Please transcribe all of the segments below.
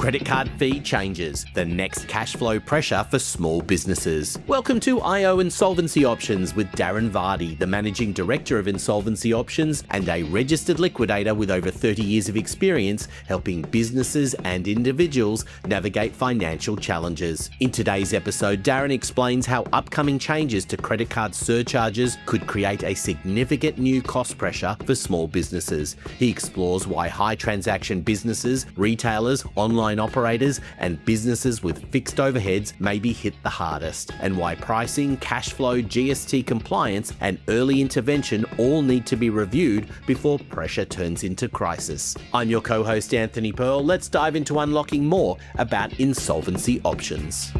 Credit card fee changes, the next cash flow pressure for small businesses. Welcome to IO Insolvency Options with Darren Vardy, the Managing Director of Insolvency Options and a registered liquidator with over 30 years of experience helping businesses and individuals navigate financial challenges. In today's episode, Darren explains how upcoming changes to credit card surcharges could create a significant new cost pressure for small businesses. He explores why high transaction businesses, retailers, online operators, and businesses with fixed overheads may be hit the hardest, and why pricing, cash flow, GST compliance, and early intervention all need to be reviewed before pressure turns into crisis. I'm your co-host Anthony Pearl. Let's dive into unlocking more about insolvency options.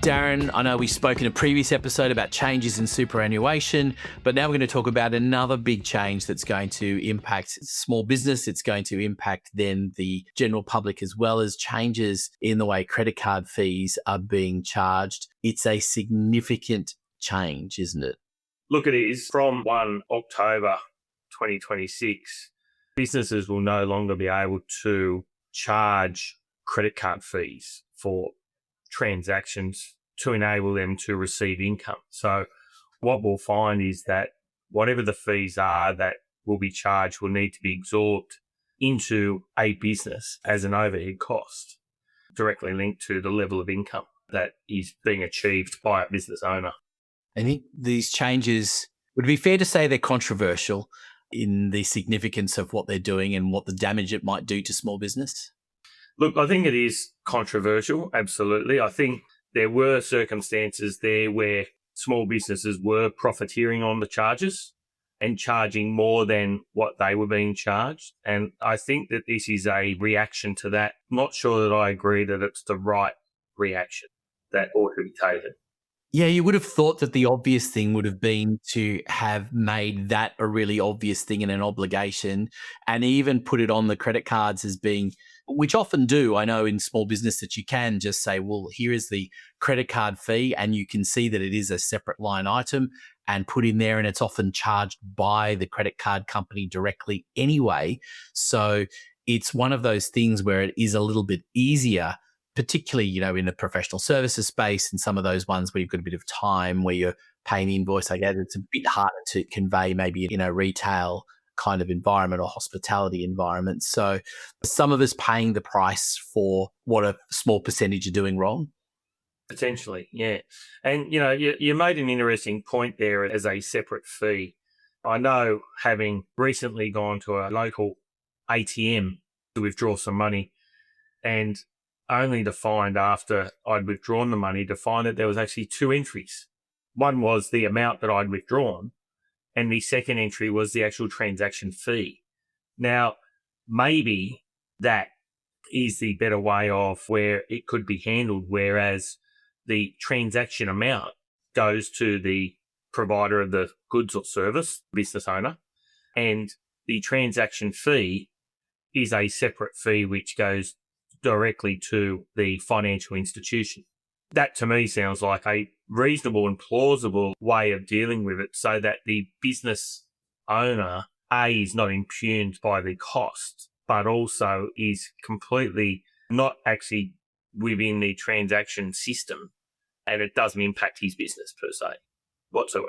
Darren, I know we spoke in a previous episode about changes in superannuation, but now we're going to talk about another big change that's going to impact small business. It's going to impact then the general public, as well as changes in the way credit card fees are being charged. It's a significant change, isn't it? Look, it is. From 1 October 2026, businesses will no longer be able to charge credit card fees for transactions to enable them to receive income. So what we'll find is that whatever the fees are that will be charged will need to be absorbed into a business as an overhead cost, directly linked to the level of income that is being achieved by a business owner. I think these changes, would it be fair to say they're controversial in the significance of what they're doing and what the damage it might do to small business? Look, I think it is controversial, absolutely. I think there were circumstances there where small businesses were profiteering on the charges and charging more than what they were being charged. And I think that this is a reaction to that. Not sure that I agree that it's the right reaction that ought to be taken. Yeah, you would have thought that the obvious thing would have been to have made that a really obvious thing and an obligation, and even put it on the credit cards as being, which often do. I know in small business that you can just say, well, here is the credit card fee, and you can see that it is a separate line item and put in there, and it's often charged by the credit card company directly anyway. So it's one of those things where it is a little bit easier, particularly, in the professional services space and some of those ones where you've got a bit of time where you're paying the invoice. I guess it's a bit harder to convey maybe in a retail kind of environment or hospitality environment. So some of us paying the price for what a small percentage are doing wrong. Potentially, yeah. And, you made an interesting point there as a separate fee. I know, having recently gone to a local ATM to withdraw some money, and only to find, after I'd withdrawn the money, to find that there was actually two entries. One was the amount that I'd withdrawn, and the second entry was the actual transaction fee. Now, maybe that is the better way of where it could be handled, whereas the transaction amount goes to the provider of the goods or service, business owner, and the transaction fee is a separate fee which goes directly to the financial institution. That to me sounds like a reasonable and plausible way of dealing with it, so that the business owner, A, is not impugned by the cost, but also is completely not actually within the transaction system, and it doesn't impact his business per se whatsoever.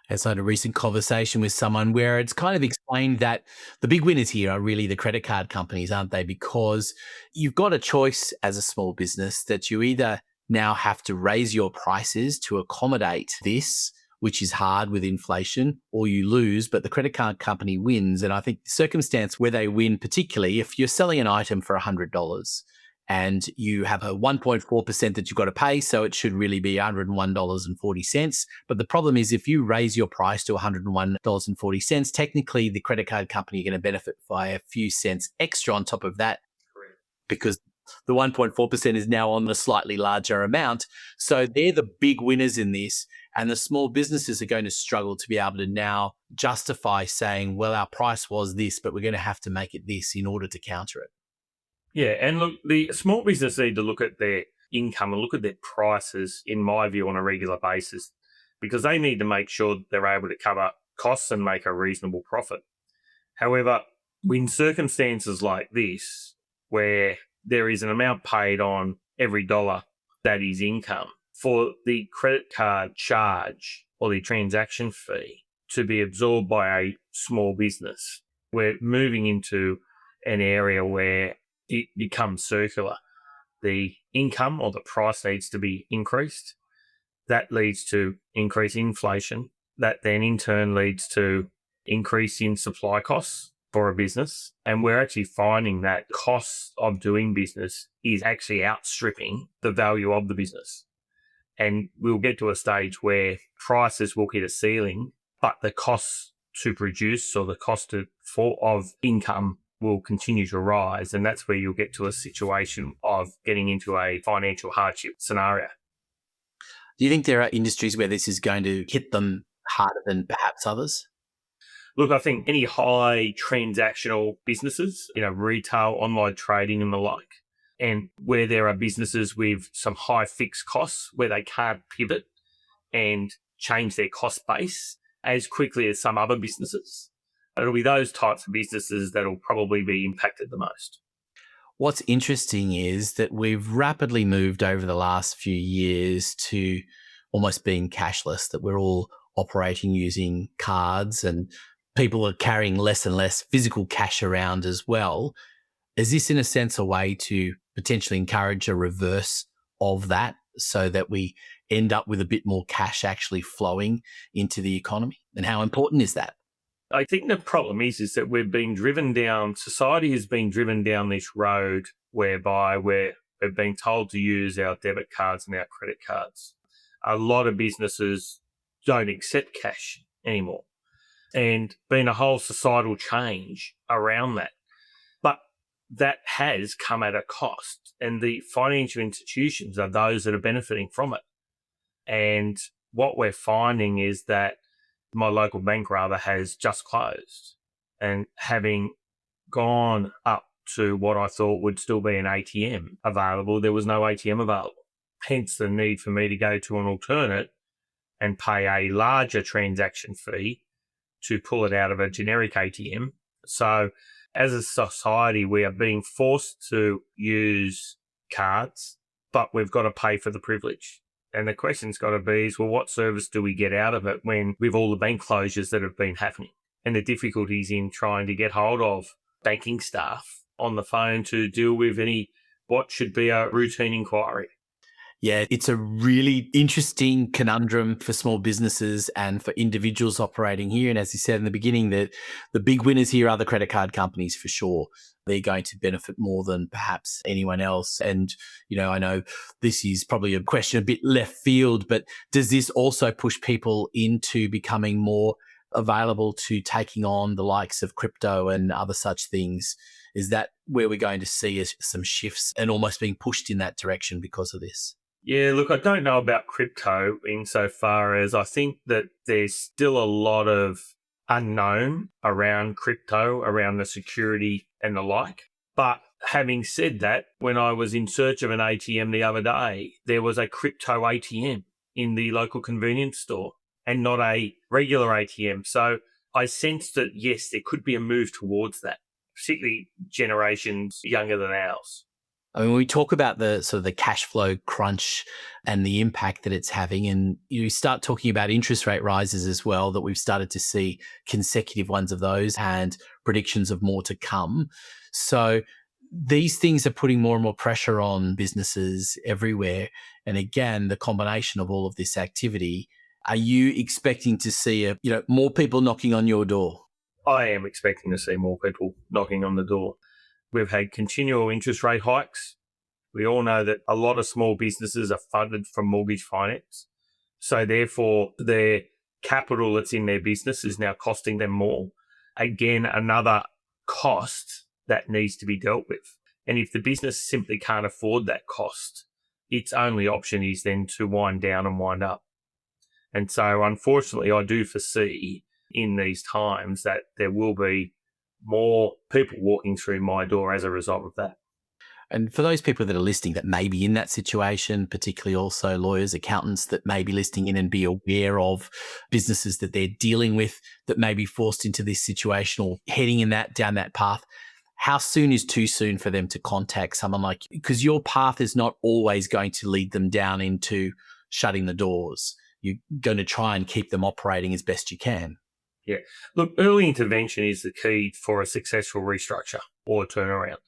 Yes, I had a recent conversation with someone where it's kind of explained that the big winners here are really the credit card companies, aren't they? Because you've got a choice as a small business that you either now have to raise your prices to accommodate this, which is hard with inflation, or you lose, but the credit card company wins. And I think the circumstance where they win, particularly if you're selling an item for $100 and you have a 1.4% that you've got to pay, so it should really be $101.40. But the problem is, if you raise your price to $101.40, technically the credit card company are going to benefit by a few cents extra on top of that. Correct. Because the 1.4% is now on the slightly larger amount. So they're the big winners in this. And the small businesses are going to struggle to be able to now justify saying, well, our price was this, but we're going to have to make it this in order to counter it. Yeah, and look, the small business need to look at their income and look at their prices, in my view, on a regular basis, because they need to make sure that they're able to cover costs and make a reasonable profit. However, in circumstances like this, where there is an amount paid on every dollar that is income for the credit card charge or the transaction fee to be absorbed by a small business. We're moving into an area where it becomes circular. The income or the price needs to be increased. That leads to increased inflation. That then in turn leads to increase in supply costs for a business. And we're actually finding that costs of doing business is actually outstripping the value of the business. And we'll get to a stage where prices will hit a ceiling, but the costs to produce or the cost of income will continue to rise. And that's where you'll get to a situation of getting into a financial hardship scenario. Do you think there are industries where this is going to hit them harder than perhaps others? Look, I think any high transactional businesses, retail, online trading and the like, and where there are businesses with some high fixed costs where they can't pivot and change their cost base as quickly as some other businesses, it'll be those types of businesses that'll probably be impacted the most. What's interesting is that we've rapidly moved over the last few years to almost being cashless, that we're all operating using cards and people are carrying less and less physical cash around as well. Is this in a sense a way to potentially encourage a reverse of that so that we end up with a bit more cash actually flowing into the economy? And how important is that? I think the problem is that society has been driven down this road whereby we've been told to use our debit cards and our credit cards. A lot of businesses don't accept cash anymore. And been a whole societal change around that. But that has come at a cost. And the financial institutions are those that are benefiting from it. And what we're finding is that my local bank has just closed, and having gone up to what I thought would still be an ATM available, there was no ATM available. Hence the need for me to go to an alternate and pay a larger transaction fee to pull it out of a generic ATM. So as a society, we are being forced to use cards, but we've got to pay for the privilege. And the question's got to be what service do we get out of it with all the bank closures that have been happening and the difficulties in trying to get hold of banking staff on the phone to deal with what should be a routine inquiry. Yeah, it's a really interesting conundrum for small businesses and for individuals operating here. And as you said in the beginning, the big winners here are the credit card companies for sure. They're going to benefit more than perhaps anyone else. And, I know this is probably a question a bit left field, but does this also push people into becoming more available to taking on the likes of crypto and other such things? Is that where we're going to see some shifts and almost being pushed in that direction because of this? Yeah, look, I don't know about crypto insofar as I think that there's still a lot of unknown around crypto, around the security and the like. But having said that, when I was in search of an ATM the other day, there was a crypto ATM in the local convenience store and not a regular ATM. So I sensed that, yes, there could be a move towards that, particularly generations younger than ours. I mean, we talk about the sort of the cash flow crunch and the impact that it's having, and you start talking about interest rate rises as well, that we've started to see consecutive ones of those and predictions of more to come. So these things are putting more and more pressure on businesses everywhere. And again, the combination of all of this activity, are you expecting to see more people knocking on your door? I am expecting to see more people knocking on the door. We've had continual interest rate hikes. We all know that a lot of small businesses are funded from mortgage finance. So therefore, their capital that's in their business is now costing them more. Again, another cost that needs to be dealt with. And if the business simply can't afford that cost, its only option is then to wind down and wind up. And so unfortunately, I do foresee in these times that there will be more people walking through my door as a result of that. And for those people that are listening that may be in that situation, particularly also lawyers, accountants that may be listening in and be aware of businesses that they're dealing with that may be forced into this situation or heading down that path, how soon is too soon for them to contact someone like you? Because your path is not always going to lead them down into shutting the doors. You're going to try and keep them operating as best you can. Yeah. Look, early intervention is the key for a successful restructure or turnaround.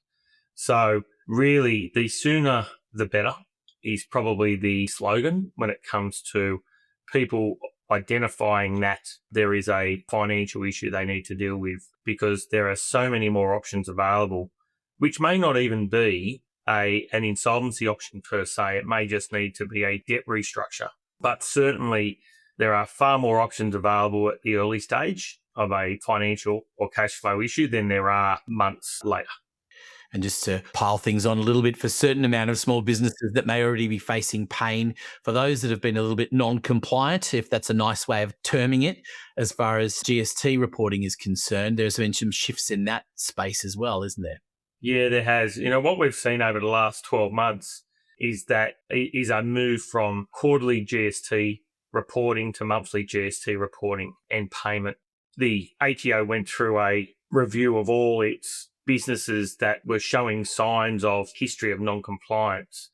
So really, the sooner the better is probably the slogan when it comes to people identifying that there is a financial issue they need to deal with, because there are so many more options available, which may not even be an insolvency option per se. It may just need to be a debt restructure. But certainly there are far more options available at the early stage of a financial or cash flow issue than there are months later. And just to pile things on a little bit, for a certain amount of small businesses that may already be facing pain, for those that have been a little bit non-compliant, if that's a nice way of terming it, as far as GST reporting is concerned, there's been some shifts in that space as well, isn't there? Yeah, there has. What we've seen over the last 12 months is a move from quarterly GST reporting to monthly GST reporting and payment. The ATO went through a review of all its businesses that were showing signs of history of non-compliance,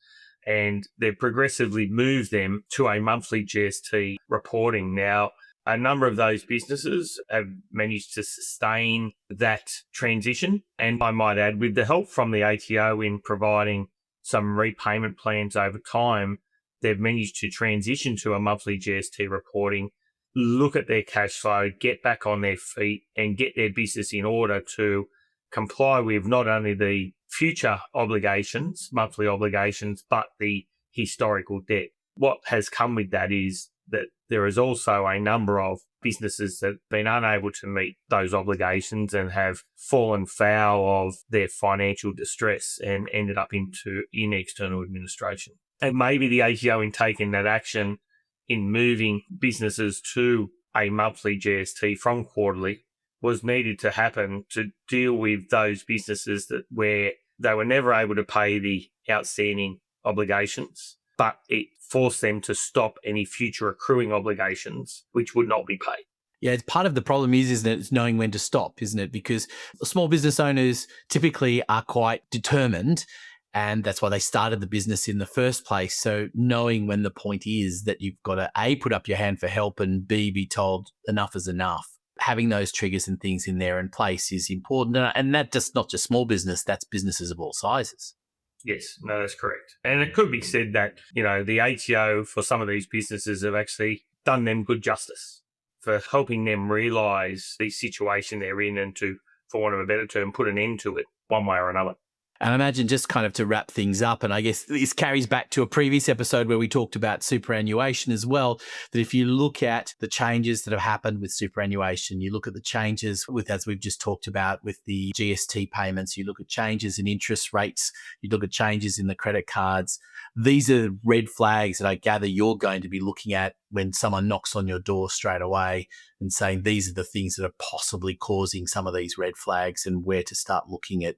and they progressively moved them to a monthly GST reporting. Now, a number of those businesses have managed to sustain that transition, and I might add, with the help from the ATO in providing some repayment plans over time, they've managed to transition to a monthly GST reporting, look at their cash flow, get back on their feet, and get their business in order to comply with not only the future obligations, monthly obligations, but the historical debt. What has come with that is that there is also a number of businesses that have been unable to meet those obligations and have fallen foul of their financial distress and ended up in external administration. And maybe the ATO, in taking that action in moving businesses to a monthly GST from quarterly, was needed to happen to deal with those businesses where they were never able to pay the outstanding obligations, but it forced them to stop any future accruing obligations which would not be paid. Yeah, it's part of the problem isn't it? It's knowing when to stop, isn't it? Because small business owners typically are quite determined, and that's why they started the business in the first place. So knowing when the point is that you've got to A, put up your hand for help, and B, be told enough is enough. Having those triggers and things in there in place is important. And that just not just small business, that's businesses of all sizes. Yes, no, that's correct. And it could be said that, the ATO for some of these businesses have actually done them good justice for helping them realise the situation they're in and to, for want of a better term, put an end to it one way or another. And I imagine, just kind of to wrap things up, and I guess this carries back to a previous episode where we talked about superannuation as well, that if you look at the changes that have happened with superannuation, you look at the changes with, as we've just talked about, with the GST payments, you look at changes in interest rates, you look at changes in the credit cards. These are red flags that I gather you're going to be looking at when someone knocks on your door straight away and saying these are the things that are possibly causing some of these red flags, and where to start looking at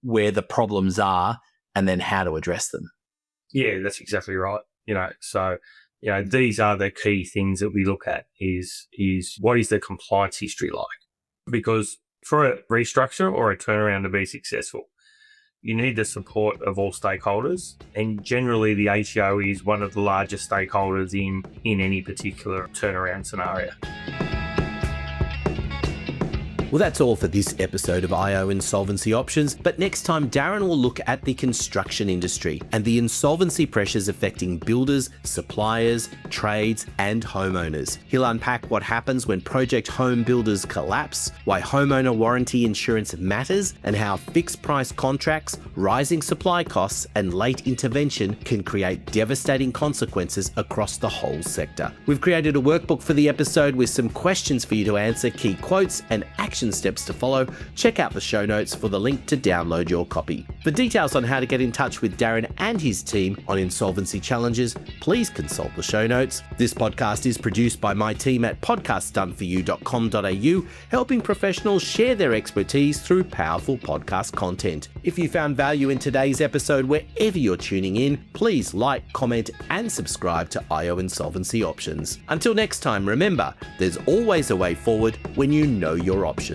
where the problems are and then how to address them. Yeah, that's exactly right. So these are the key things that we look at is what is the compliance history like? Because for a restructure or a turnaround to be successful, you need the support of all stakeholders, and generally the ATO is one of the largest stakeholders in any particular turnaround scenario. Well, that's all for this episode of IO Insolvency Options, but next time Darren will look at the construction industry and the insolvency pressures affecting builders, suppliers, trades and homeowners. He'll unpack what happens when project home builders collapse, why homeowner warranty insurance matters, and how fixed price contracts, rising supply costs and late intervention can create devastating consequences across the whole sector. We've created a workbook for the episode with some questions for you to answer, key quotes and action steps to follow. Check out the show notes for the link to download your copy. For details on how to get in touch with Darren and his team on insolvency challenges, please consult the show notes. This podcast is produced by my team at podcastdoneforyou.com.au, helping professionals share their expertise through powerful podcast content. If you found value in today's episode wherever you're tuning in, please like, comment and subscribe to IO Insolvency Options. Until next time, remember, there's always a way forward when you know your options.